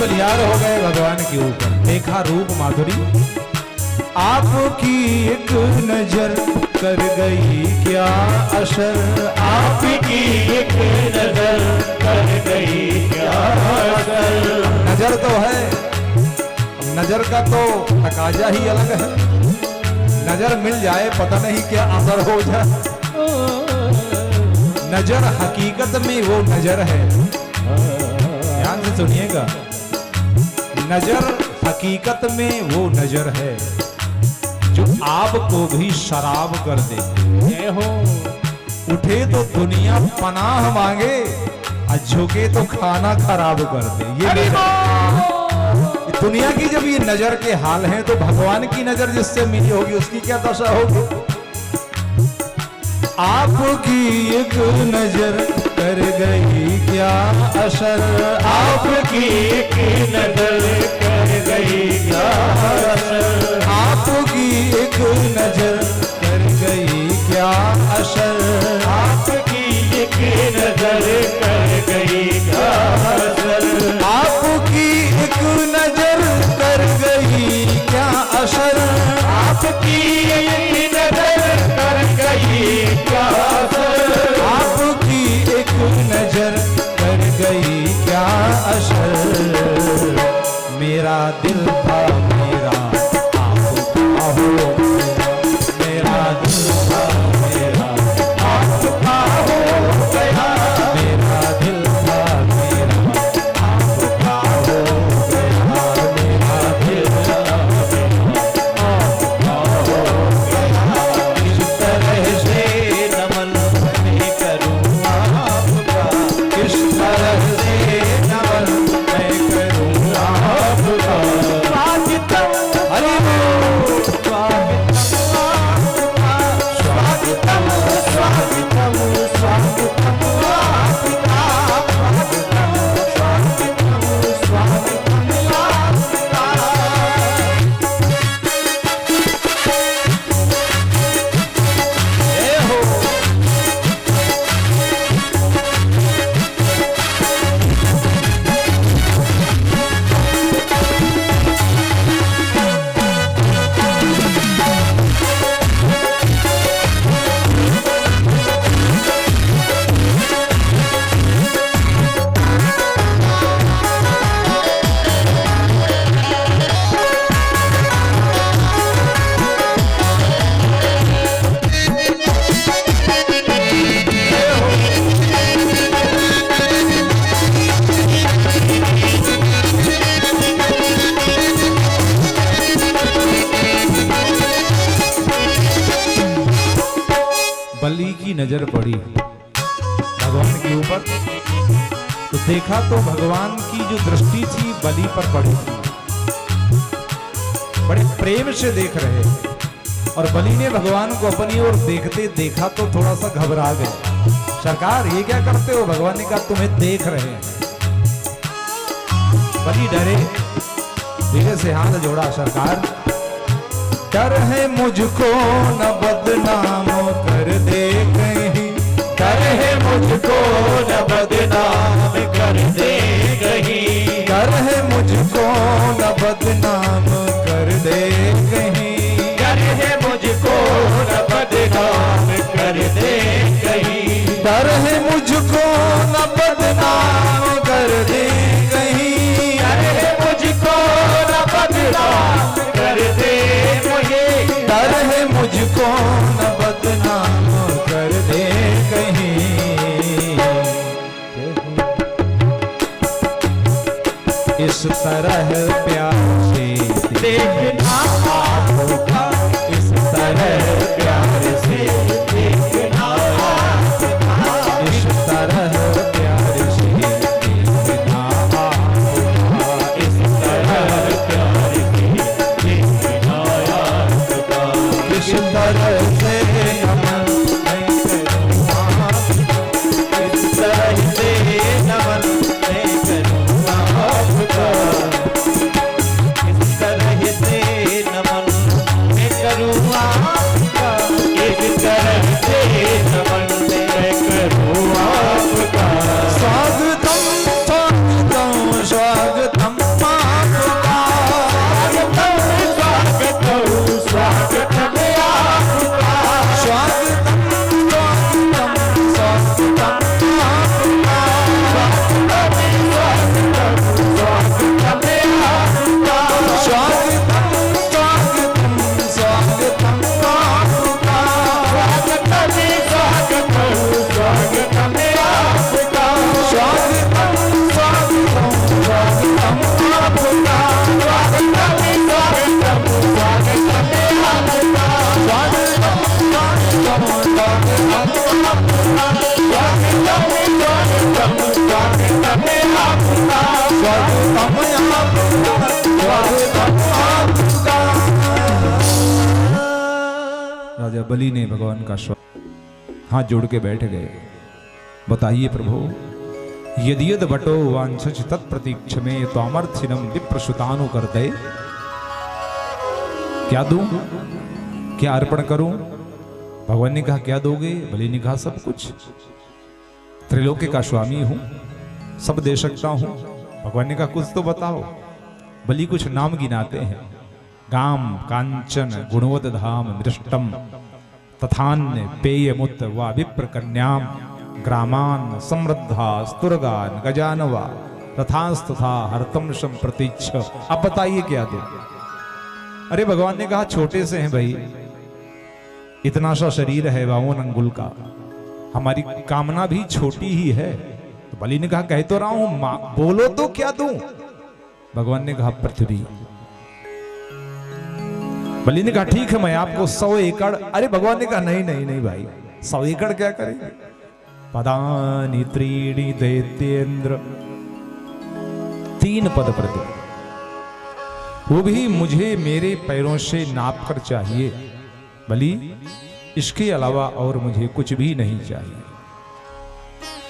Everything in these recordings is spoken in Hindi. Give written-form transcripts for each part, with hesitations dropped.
बलिहार हो गए भगवान के ऊपर। देखा रूप माधुरी, आपकी एक नजर कर गई क्या असर, आपकी एक नजर कर गई क्या असर। नजर तो है, नजर का तो तकाजा ही अलग है। नजर मिल जाए पता नहीं क्या असर हो जाए। नजर हकीकत में वो नजर है, ध्यान से सुनिएगा। नजर हकीकत में वो नजर है जो आपको भी शराब कर दे। ये हो उठे तो दुनिया पनाह मांगे और झुके तो खाना खराब कर दे। ये दुनिया की जब ये नजर के हाल हैं तो भगवान की नजर जिससे मिली होगी उसकी क्या दशा होगी। आपकी एक नजर कर गई क्या असर, आपकी एक नजर कर गई क्या असर। आपकी एक नजर कर गई क्या असर, आपकी एक नजर कर गई क्या असर। आपकी एक नजर कर गई क्या असर, आपकी एक नजर कर गई क्या असर। आपकी एक नजर कर गई क्या असर। मेरा दिल था मेरा आपका हो, मेरा दिल था मेरा आपका हो गया। मेरा दिल था मेरा आपका हो गया, मेरा दिल था आपका हो गया। इस तरह से नमन मैं करूँ आपका। किस तरह से नमन मैं करूँ आपका। स्वागतम हरि बोल। स्वागतम स्वागतम स्वागतम स्वागतम आपका। स्वागतम स्वागतम स्वागतम आपका। जय हो। बलि की नजर पड़ी भगवान के ऊपर तो देखा तो भगवान की जो दृष्टि थी बलि पर पड़ी थी। बड़े प्रेम से देख रहे और बलि ने भगवान को अपनी ओर देखते देखा तो थोड़ा सा घबरा गए। सरकार ये क्या करते हो? भगवान ने कहा तुम्हें देख रहे हैं। बलि डरे, धीरे से हाथ जोड़ा, सरकार डर है मुझको न बदनाम कर दे कहीं, डर है मुझको न बदनाम कर दे कहीं। डर है मुझको न बदनाम कर दे कहीं, डर है मुझको न बदनाम कर दे कहीं। डर है मुझको न बदनाम कर दे कहीं, डर है मुझको न बदनाम कर दे मुझे। डर है मुझको न बदनाम कर दे कहीं। इस तरह प्यार से देखना आपका। इस तरह प्यार से देखना आपका। इस तरह प्यार से देखना आपका, इस तरह प्यार से देखना आपका। किस तरह से नमन मैं करूं आपका, इस तरह से नमन मैं करूँ आपका। इस तरह से नमन मैं करूँ आपका। स्वागतम आपका, स्वागतम आपका। राजा बलि ने भगवान का हाथ जोड़ के बैठ गए। बताइए प्रभु, यदि यद बटो वांछच तत्प्रतीक्ष में त्वामर्थिनम विप्रसुतानु कर दे। क्या दूं, क्या अर्पण करूं? भगवान ने कहा क्या दोगे? बलि ने कहा सब कुछ, त्रिलोकी का स्वामी हूं, सब दे सकता हूं। भगवान ने कहा कुछ तो बताओ। बलि कुछ नाम गिनाते हैं, गाम कांचन गुणवद धाम मृष्टम तथान्य पेयमुत व विप्र कन्याम ग्रामान समृद्धा स्तुर्गान गजानवा रथांस्तथा हरतम शम प्रतीक्ष। अब बताइए क्या दो? अरे भगवान ने कहा छोटे से हैं भाई, इतना सा शरीर है 52 अंगुल का, हमारी कामना भी छोटी ही है। तो बलि ने कहा कह तो रहा हूं, बोलो तो क्या दूं? भगवान ने कहा पृथ्वी। बलि ने कहा ठीक है मैं आपको 100 एकड़। अरे भगवान ने कहा नहीं नहीं नहीं भाई, 100 एकड़ क्या करेंगे? पदानि त्रीणि दैत्येंद्र, 3 पद पृथ्वी, वो भी मुझे मेरे पैरों से नाप कर चाहिए। बलि इसके अलावा और मुझे कुछ भी नहीं चाहिए।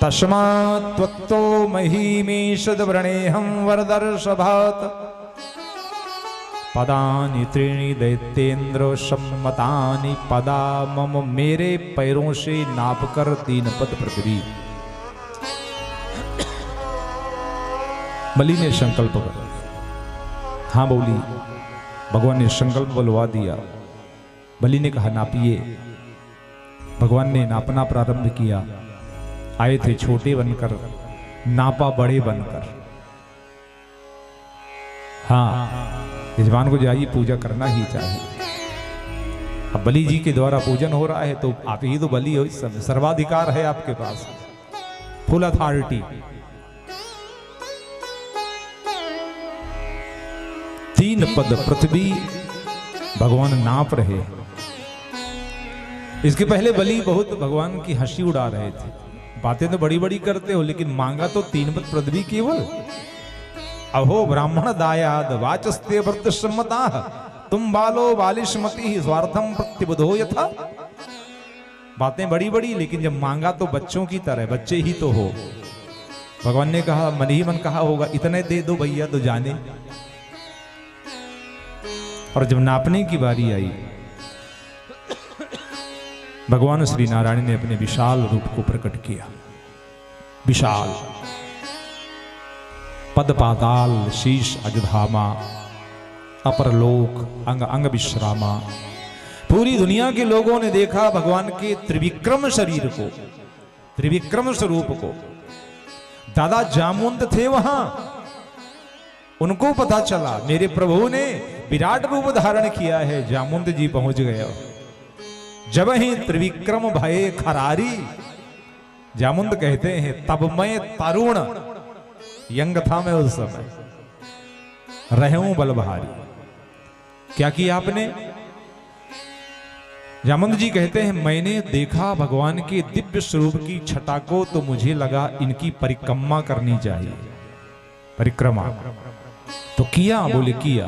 तस्मात् त्वत्तो महीमीषद व्रणेहं वरदर्शभात् पदानि त्रीणि दैत्येंद्र सम्मतानि पदा मम, मेरे पैरों से नापकर 3 पद पृथ्वी। बलि ने संकल्प कर, हाँ बोली। भगवान ने संकल्प बुलवा दिया। बलि ने कहा नापिए। भगवान ने नापना प्रारंभ किया। आए थे छोटे बनकर, नापा बड़े बनकर। हाँ, यजमान को जाइए पूजा करना ही चाहिए। अब बलि जी के द्वारा पूजन हो रहा है तो आप ही तो बलि हो, सर्वाधिकार है आपके पास, फुल अथॉरिटी। 3 पद पृथ्वी भगवान नाप रहे हैं। इसके पहले बलि बहुत भगवान की हंसी उड़ा रहे थे। बातें तो बड़ी बड़ी करते हो, लेकिन मांगा तो 3 पद पृथ्वी केवल। अहो ब्राह्मण दायाद वाचस्ते व्रत सम्मता तुम बालो बालिशमति स्वार्थम प्रतिबुधो यथा। बातें बड़ी बड़ी, लेकिन जब मांगा तो बच्चों की तरह, बच्चे ही तो हो। भगवान ने कहा मन ही मन कहा होगा इतने दे दो भैया तो जाने। और जब नापने की बारी आई, भगवान श्री नारायण ने अपने विशाल रूप को प्रकट किया। विशाल पद पाताल शीश अजधामा अपरलोक अंग अंग विश्रामा। पूरी दुनिया के लोगों ने देखा भगवान के त्रिविक्रम शरीर को, त्रिविक्रम स्वरूप को। दादा जामुंत थे वहां, उनको पता चला मेरे प्रभु ने विराट रूप धारण किया है। जामुंत जी पहुंच गए। जब ही त्रिविक्रम भये खरारी, जामुंत कहते हैं तब मैं तरुण यंग था, मैं उस समय रहूं बलभारी। क्या किया आपने? जामुंत जी कहते हैं मैंने देखा भगवान के दिव्य स्वरूप की छटा को, तो मुझे लगा इनकी परिक्रमा करनी चाहिए। परिक्रमा तो किया। बोले किया।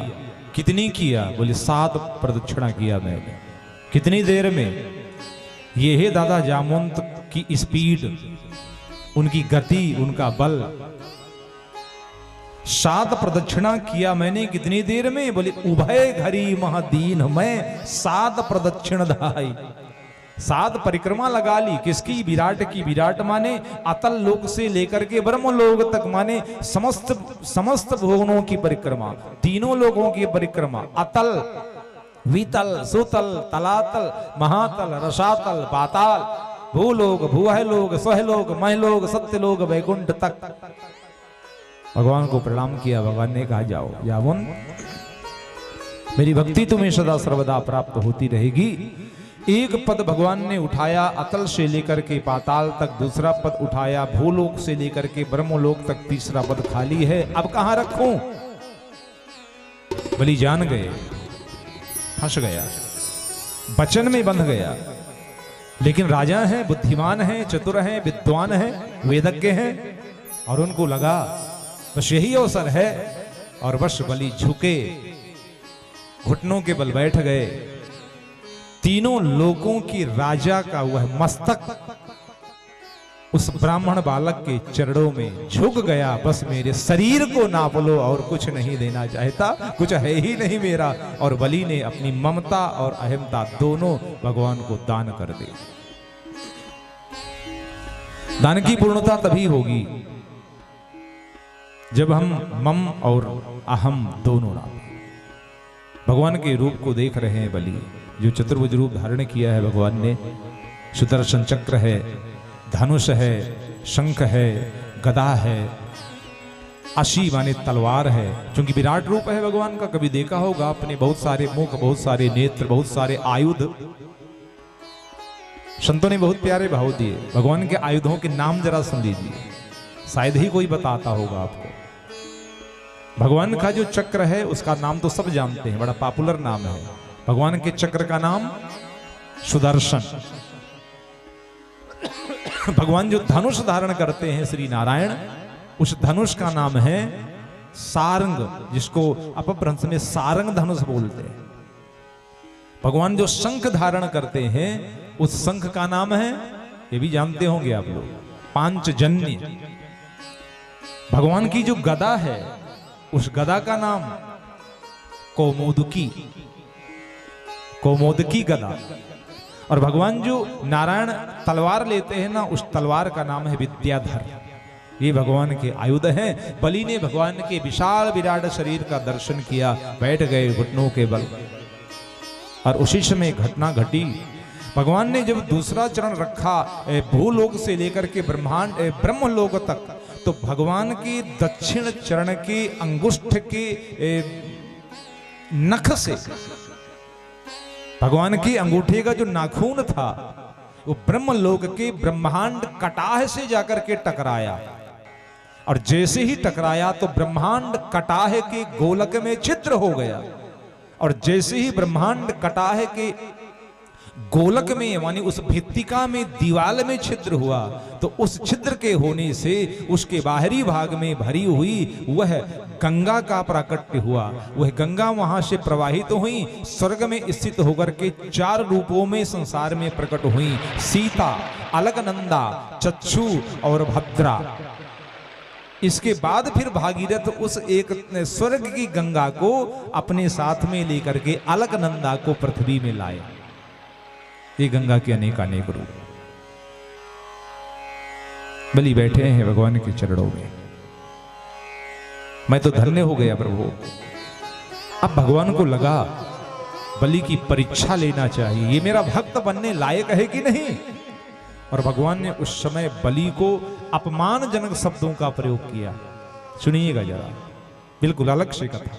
कितनी किया? बोले 7 प्रदक्षिणा किया मैंने। कितनी देर में? ये है दादा जामुंत की स्पीड, उनकी गति, उनका बल। 7 प्रदक्षिणा किया मैंने। कितनी देर में? बोले उभय घरी महादीन में 7 प्रदक्षिण धाई। 7 परिक्रमा लगा ली। किसकी? विराट की। विराट माने अतल लोक से लेकर के ब्रह्म लोक तक, माने समस्त भुवनों की परिक्रमा, तीनों लोगों की परिक्रमा। अतल, वितल, सुतल, तलातल, महातल, रसातल, पाताल, भूलोक, भूहलोक, स्वहलोक, महलोक, सत्यलोक, वैकुंठ तक भगवान को प्रणाम किया। भगवान ने कहा जाओ जामुन, मेरी भक्ति तुम्हें सदा सर्वदा प्राप्त होती रहेगी। एक पद भगवान ने उठाया अतल से लेकर के पाताल तक, दूसरा पद उठाया भूलोक से लेकर के ब्रह्मलोक तक, तीसरा पद खाली है। अब कहां रखूं? बलि जान गए, फंस गया, वचन में बंध गया। लेकिन राजा हैं, बुद्धिमान हैं, चतुर हैं, विद्वान हैं, वेदज्ञ हैं, और उनको लगा बस यही अवसर है। और बस बलि झुके, घुटनों के बल बैठ गए। तीनों लोगों की राजा का वह मस्तक उस ब्राह्मण बालक के चरणों में झुक गया। बस मेरे शरीर को नाप लो और कुछ नहीं देना चाहता, कुछ है ही नहीं मेरा। और बलि ने अपनी ममता और अहमता दोनों भगवान को दान कर दी। दान की पूर्णता तभी होगी जब हम मम और अहम दोनों नाप। भगवान के रूप को देख रहे हैं बलि, जो चतुर्भुज रूप धारण किया है भगवान ने। सुदर्शन चक्र है, धनुष है, शंख है, गदा है, अशी माने तलवार है। क्योंकि विराट रूप है भगवान का। कभी देखा होगा आपने, बहुत सारे मुख, बहुत सारे नेत्र, बहुत सारे आयुध। संतों ने बहुत प्यारे भाव दिए। भगवान के आयुधों के नाम जरा सुन लीजिए, शायद ही कोई बताता होगा आपको। भगवान का जो चक्र है उसका नाम तो सब जानते हैं, बड़ा पॉपुलर नाम है। भगवान के चक्र का नाम सुदर्शन। भगवान जो धनुष धारण करते हैं श्री नारायण, उस धनुष का नाम है सारंग, जिसको अपभ्रंश में सारंग धनुष बोलते हैं। भगवान जो शंख धारण करते हैं, उस शंख का नाम है, ये भी जानते होंगे आप लोग, पांचजन्य। भगवान की जो गदा है, उस गदा का नाम कौमोदकी, कौमोदकी गदा। और भगवान जो नारायण तलवार लेते हैं ना, उस तलवार का नाम है विद्याधर। ये भगवान के आयुध हैं। बलि ने भगवान के विशाल विराट शरीर का दर्शन किया, बैठ गए घुटनों के बल। और उसी समय घटना घटी। भगवान ने जब दूसरा चरण रखा भूलोक से लेकर के ब्रह्मांड ब्रह्मलोक तक, तो भगवान के दक्षिण चरण के अंगुष्ठ के नख से, भगवान के अंगूठे का जो नाखून था, वो ब्रह्मलोक के ब्रह्मांड कटाह से जाकर के टकराया। और जैसे ही टकराया तो ब्रह्मांड कटाह के गोलक में छिद्र हो गया। और जैसे ही ब्रह्मांड कटाह के गोलक में मानी उस भित्तिका में, दीवाल में छिद्र हुआ, तो उस छिद्र के होने से उसके बाहरी भाग में भरी हुई वह गंगा का प्राकट्य हुआ। वह गंगा वहां से प्रवाहित हुई, स्वर्ग में स्थित होकर के 4 रूपों में संसार में प्रकट हुई। सीता, अलकनंदा, चक्षु और भद्रा। इसके बाद फिर भागीरथ उस एक स्वर्ग की गंगा को अपने साथ में लेकर के अलकनंदा को पृथ्वी में लाए। ये गंगा के अनेक अनेक रूप। बलि बैठे हैं भगवान के चरणों में। मैं तो धन्य हो गया प्रभु। अब भगवान को लगा बलि की परीक्षा लेना चाहिए, ये मेरा भक्त बनने लायक है कि नहीं। और भगवान ने उस समय बलि को अपमानजनक शब्दों का प्रयोग किया। सुनिएगा जरा, बिल्कुल अलग से कथा।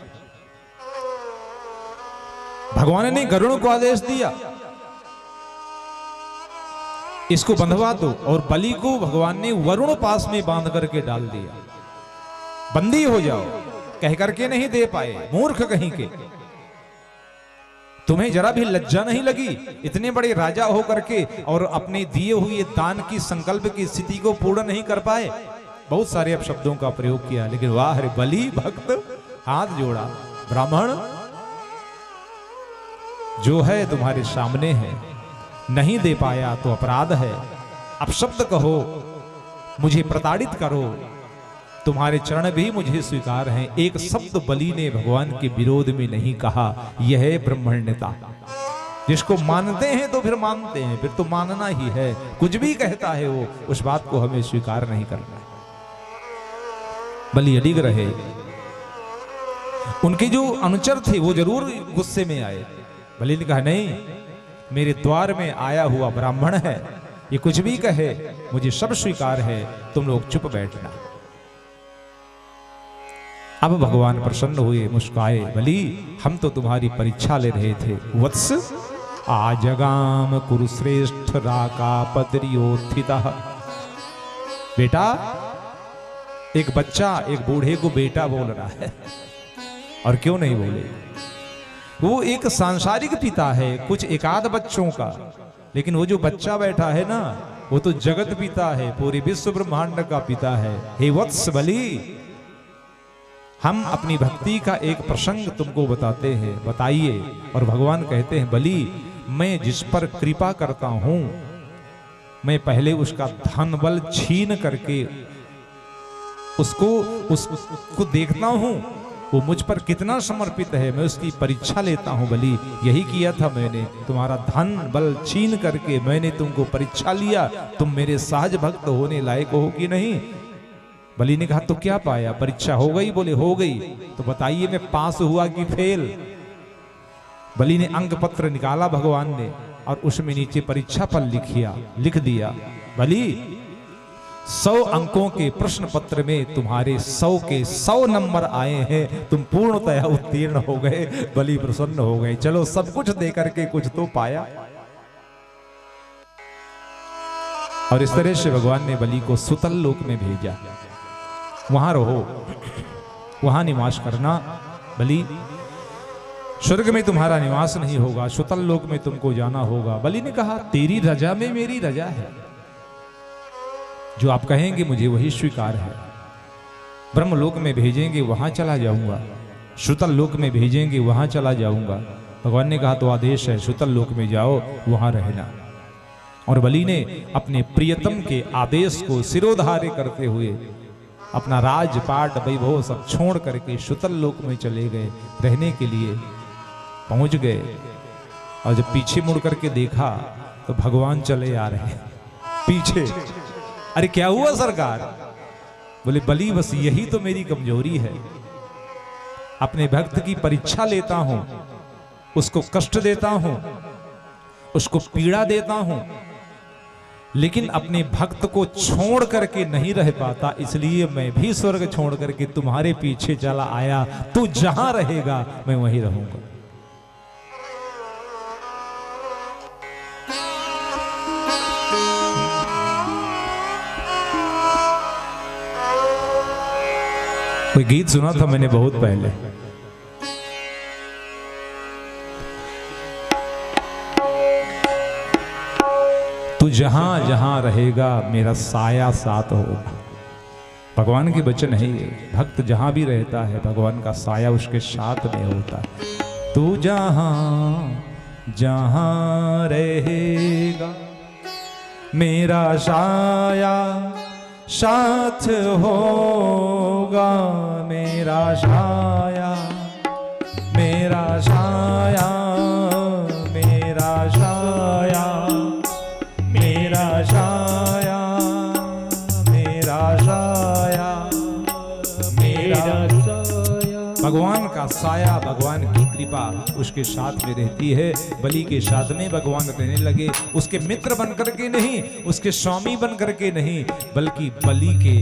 भगवान ने गरुड़ को आदेश दिया, इसको बंधवा दो। और बलि को भगवान ने वरुण पास में बांध करके डाल दिया। बंदी हो जाओ कह करके नहीं दे पाए, मूर्ख कहीं के। तुम्हें जरा भी लज्जा नहीं लगी, इतने बड़े राजा हो करके और अपने दिए हुए दान की संकल्प की स्थिति को पूर्ण नहीं कर पाए। बहुत सारे अब शब्दों का प्रयोग किया, लेकिन वाह रे बलि भक्त, हाथ जोड़ा, ब्राह्मण जो है तुम्हारे सामने है, नहीं दे पाया तो अपराध है। अब शब्द कहो, मुझे प्रताड़ित करो, तुम्हारे चरण भी मुझे स्वीकार हैं। एक शब्द बलि ने भगवान के विरोध में नहीं कहा। यह है ब्रह्मण्यता। जिसको मानते हैं तो फिर मानते हैं, फिर तो मानना ही है। कुछ भी कहता है वो, उस बात को हमें स्वीकार नहीं करना। बलि अडिग रहे। उनके जो अनुचर थे वो जरूर गुस्से में आए। बलि ने कहा, नहीं, मेरे द्वार में आया हुआ ब्राह्मण है, ये कुछ भी कहे मुझे सब स्वीकार है, तुम लोग चुप बैठना। अब भगवान प्रसन्न हुए, मुस्काए, बलि हम तो तुम्हारी परीक्षा ले रहे थे। वत्स आजगाम कुरुश्रेष्ठ राका पदरियोत्थिता। बेटा, एक बच्चा एक बूढ़े को बेटा बोल रहा है, और क्यों नहीं बोले। वो एक सांसारिक पिता है कुछ एकाध बच्चों का, लेकिन वो जो बच्चा बैठा है ना, वो तो जगत पिता है, पूरे विश्व ब्रह्मांड का पिता है। हे वत्स बलि, हम अपनी भक्ति का एक प्रसंग तुमको बताते हैं, बताइए। और भगवान कहते हैं, बलि मैं जिस पर कृपा करता हूं, मैं पहले उसका धन बल छीन करके उसको देखता हूं, वो मुझ पर कितना समर्पित है, मैं उसकी परीक्षा लेता हूं। बलि यही किया था मैंने, तुम्हारा धन बल छीन करके मैंने तुमको परीक्षा लिया, तुम मेरे सहज भक्त होने लायक हो कि नहीं। बलि ने कहा तो क्या पाया, परीक्षा हो गई? बोले हो गई। तो बताइए मैं पास हुआ कि फेल? बलि ने अंक पत्र निकाला भगवान ने, और उसमें नीचे परीक्षा फल लिख दिया, बलि 100 अंकों के प्रश्न पत्र में तुम्हारे 100 के 100 नंबर आए हैं, तुम पूर्णतः उत्तीर्ण हो गए। बलि प्रसन्न हो गए, चलो सब कुछ दे करके कुछ तो पाया। और इस तरह से भगवान ने बलि को सुतल लोक में भेजा, वहां रहो, वहां निवास करना। बलि स्वर्ग में तुम्हारा निवास नहीं होगा, सुतल लोक में तुमको जाना होगा। बलि ने कहा तेरी रजा में मेरी रजा है, जो आप कहेंगे मुझे वही स्वीकार है। ब्रह्मलोक में भेजेंगे वहां चला जाऊंगा, सुतल लोक में भेजेंगे वहां चला जाऊंगा। भगवान ने कहा तो आदेश है, सुतल लोक में जाओ, वहां रहना। और बलि ने अपने प्रियतम के आदेश को सिरोधार्य करते हुए अपना राजपाट वैभव सब छोड़ करके सुतल लोक में चले गए, रहने के लिए पहुंच गए। और जब पीछे मुड़ करके देखा तो भगवान चले आ रहे हैं पीछे। अरे क्या हुआ सरकार? बोले बलि बस यही तो मेरी कमजोरी है, अपने भक्त की परीक्षा लेता हूं, उसको कष्ट देता हूं, उसको पीड़ा देता हूं, लेकिन अपने भक्त को छोड़ करके नहीं रह पाता, इसलिए मैं भी स्वर्ग छोड़ करके तुम्हारे पीछे चला आया। तू जहां रहेगा मैं वहीं रहूंगा। कोई गीत सुना था मैंने बहुत पहले, तू जहां जहां रहेगा मेरा साया साथ होगा। भगवान के वचन है ये, भक्त जहां भी रहता है भगवान का साया उसके साथ में होता है। तू जहां जहां रहेगा मेरा साया साथ होगा, मेरा साया मेरा साया मेरा साया मेरा साया मेरा साया मेरा साया। भगवान का साया, भगवान की कृपा उसके साथ में रहती है। बलि के साथ में भगवान रहने लगे, उसके मित्र बन करके नहीं, उसके स्वामी बन करके नहीं, बल्कि बलि के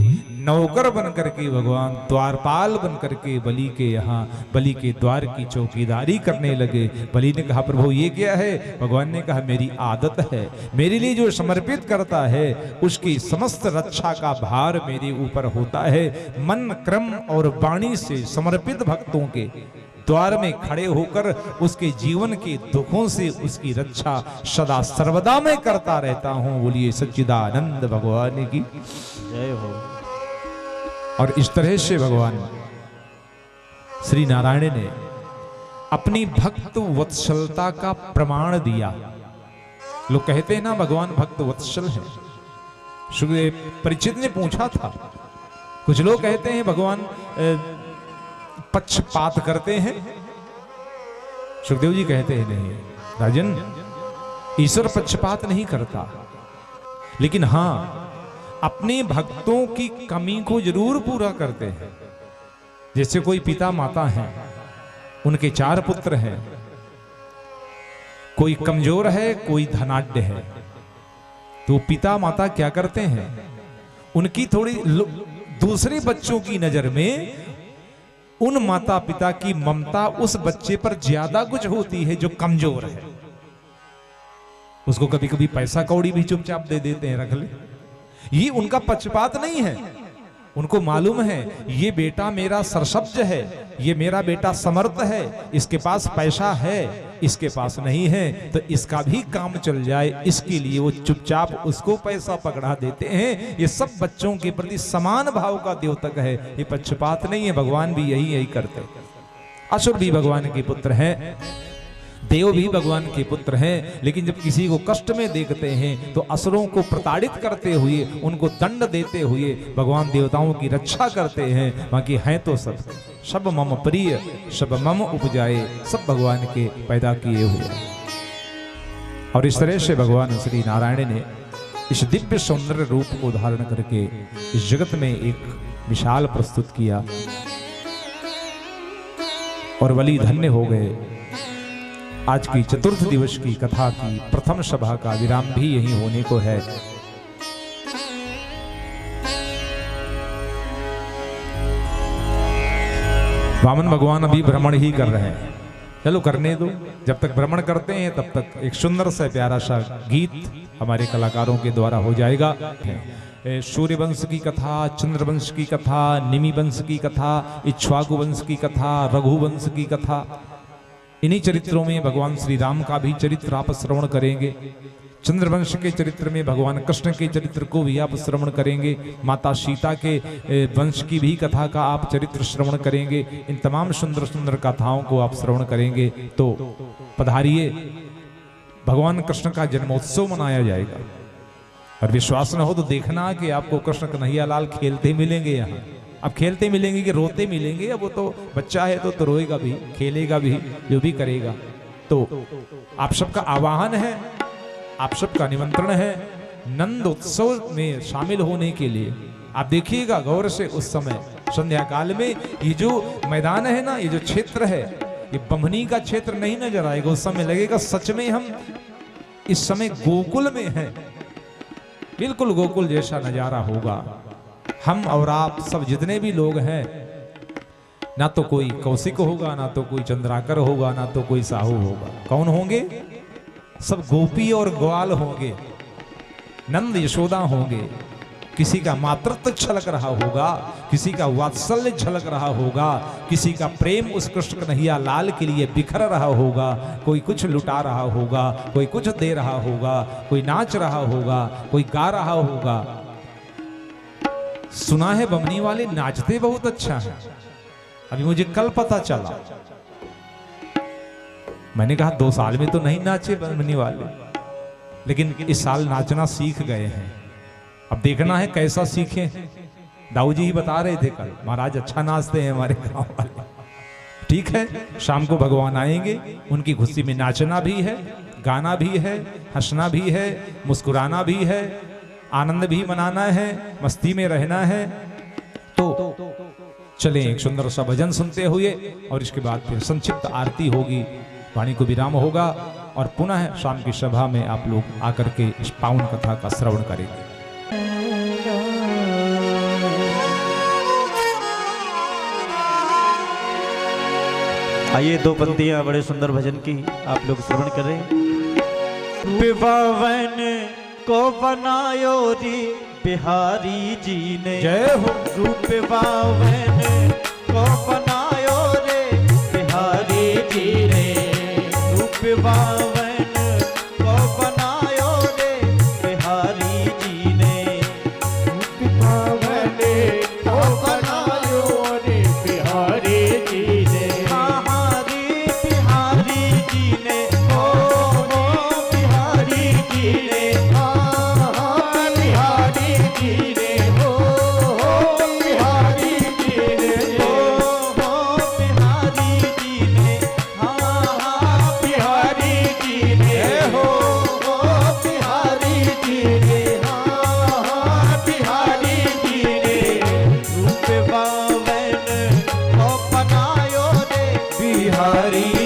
नौकर बन करके भगवान द्वारपाल बन करके बलि के यहाँ बलि के द्वार की चौकीदारी करने लगे। बलि ने कहा प्रभु ये क्या है? भगवान ने कहा मेरी आदत है, मेरे लिए जो समर्पित करता है उसकी समस्त रक्षा का भार मेरे ऊपर होता है। मन क्रम और वाणी से समर्पित भक्तों के द्वार में खड़े होकर उसके जीवन के दुखों से उसकी रक्षा सदा सर्वदा मैं करता रहता हूं। बोलिए सच्चिदानंद भगवान की जय हो। और इस तरह से भगवान श्री नारायण ने अपनी भक्त वत्सलता का प्रमाण दिया। लोग कहते हैं ना भगवान भक्त वत्सल है। सुखदेव परीक्षित ने पूछा था, कुछ लोग कहते हैं भगवान पक्षपात करते हैं। सुखदेव जी कहते हैं नहीं राजन, ईश्वर पक्षपात नहीं करता, लेकिन हां अपने भक्तों की कमी को जरूर पूरा करते हैं। जैसे कोई पिता माता हैं, उनके 4 पुत्र हैं, कोई कमजोर है कोई धनाढ्य है, तो पिता माता क्या करते हैं, उनकी थोड़ी दूसरे बच्चों की नजर में उन माता पिता की ममता उस बच्चे पर ज्यादा कुछ होती है जो कमजोर है। उसको कभी कभी पैसा कौड़ी भी चुपचाप दे देते हैं, रख ले। ये उनका पक्षपात नहीं है, उनको मालूम है ये बेटा मेरा सरसब्ज है, ये मेरा बेटा समर्थ है, इसके पास पैसा है, इसके पास नहीं है, तो इसका भी काम चल जाए, इसके लिए वो चुपचाप उसको पैसा पकड़ा देते हैं। ये सब बच्चों के प्रति समान भाव का द्योतक है, ये पक्षपात नहीं है। भगवान भी यही करते हैं। असुर भी भगवान के पुत्र हैं, देव भी भगवान के पुत्र हैं, लेकिन जब किसी को कष्ट में देखते हैं तो असुरों को प्रताड़ित करते हुए, उनको दंड देते हुए भगवान देवताओं की रक्षा करते हैं। बाकी हैं तो सब मम प्रिय, सब मम उपजाए, सब भगवान के पैदा किए हुए। और इस तरह से भगवान श्री नारायण ने इस दिव्य सौंदर्य रूप को धारण करके इस जगत में एक विशाल प्रस्तुत किया और बलि धन्य हो गए। आज की चतुर्थ दिवस की कथा की प्रथम सभा का विराम भी यही होने को है। वामन भगवान अभी भ्रमण ही कर रहे हैं, चलो करने दो। जब तक भ्रमण करते हैं तब तक एक सुंदर सा प्यारा सा गीत हमारे कलाकारों के द्वारा हो जाएगा। सूर्य वंश की कथा, चंद्रवंश की कथा, निमि वंश की कथा, इक्ष्वाकु वंश की कथा, रघुवंश की कथा, इन्हीं चरित्रों में भगवान श्री राम का भी चरित्र आप श्रवण करेंगे। चंद्रवंश के चरित्र में भगवान कृष्ण के चरित्र को भी आप श्रवण करेंगे। माता सीता के वंश की भी कथा का आप चरित्र श्रवण करेंगे। इन तमाम सुंदर सुंदर कथाओं को आप श्रवण करेंगे। तो पधारिए, भगवान कृष्ण का जन्मोत्सव मनाया जाएगा। और विश्वास न हो तो देखना कि आपको कृष्ण कन्हैया लाल खेलते मिलेंगे। यहाँ अब खेलते मिलेंगे कि रोते मिलेंगे? अब वो तो बच्चा है तो रोएगा भी, खेलेगा भी, जो भी करेगा। तो आप सबका आवाहन है, आप सबका निमंत्रण है नंद उत्सव में शामिल होने के लिए। आप देखिएगा गौर से, उस समय संध्या काल में ये जो मैदान है ना, ये जो क्षेत्र है, ये बम्हनी का क्षेत्र नहीं नजर आएगा। उस समय लगेगा सच में हम इस समय गोकुल में हैं, बिल्कुल गोकुल जैसा नजारा होगा। हम और आप सब जितने भी लोग हैं, ना तो कोई कौशिक होगा, ना तो कोई चंद्राकर होगा, ना तो कोई साहू होगा। कौन होंगे? सब गोपी और ग्वाल होंगे, नंद यशोदा होंगे। किसी का मातृत्व झलक रहा होगा, किसी का वात्सल्य झलक रहा होगा, किसी का प्रेम उस कृष्ण कन्हैया लाल के लिए बिखर रहा होगा। कोई कुछ लुटा रहा होगा, कोई कुछ दे रहा होगा, कोई नाच रहा होगा, कोई गा रहा होगा। सुना है बमनी वाले नाचते बहुत अच्छा है, अभी मुझे कल पता चला। मैंने कहा 2 साल में तो नहीं नाचे बमनी वाले, लेकिन इस साल नाचना सीख गए हैं। अब देखना है कैसा सीखे। दाऊ जी ही बता रहे थे कल, महाराज अच्छा नाचते हैं हमारे गांव वाले। ठीक है, शाम को भगवान आएंगे, उनकी खुशी में नाचना भी है, गाना भी है, हंसना भी है, मुस्कुराना भी है, आनंद भी मनाना है, मस्ती में रहना है। तो चलें एक सुंदर सा भजन सुनते हुए, और इसके बाद फिर संक्षिप्त आरती होगी, वाणी को विराम होगा, और पुनः शाम की सभा में आप लोग आकर के इस पावन कथा का श्रवण करेंगे। आइए 2 पंक्तियां बड़े सुंदर भजन की आप लोग श्रवण करें। विवावन को बनायो रे बिहारी जी ने, जय हो। रूप बावन को बनायो रे बिहारी जी ने, रूप बावन को बनायो रे बिहारी जी ने, रूप बावन को बनायो रे बिहारी जी ने, बिहारी जी ने, ओ बिहारी जी ने, बिहारी